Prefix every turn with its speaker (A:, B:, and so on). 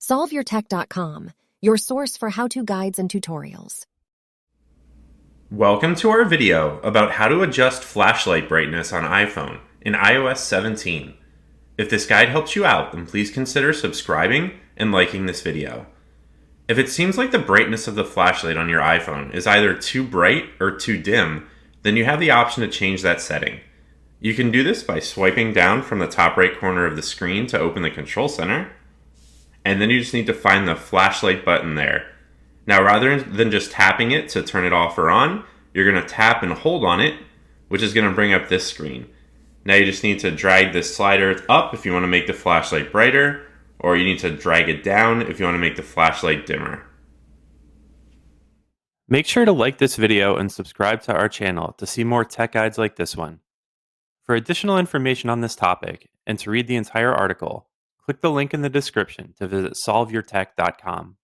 A: SolveYourTech.com, your source for how-to guides and tutorials.
B: Welcome to our video about how to adjust flashlight brightness on iPhone in iOS 17. If this guide helps you out, then please consider subscribing and liking this video. If it seems like the brightness of the flashlight on your iPhone is either too bright or too dim, then you have the option to change that setting. You can do this by swiping down from the top right corner of the screen to open the control center, and then you just need to find the flashlight button there. Now, rather than just tapping it to turn it off or on, you're going to tap and hold on it, which is going to bring up this screen. Now you just need to drag this slider up if you want to make the flashlight brighter, or you need to drag it down if you want to make the flashlight dimmer.
C: Make sure to like this video and subscribe to our channel to see more tech guides like this one. For additional information on this topic and to read the entire article, click the link in the description to visit solveyourtech.com.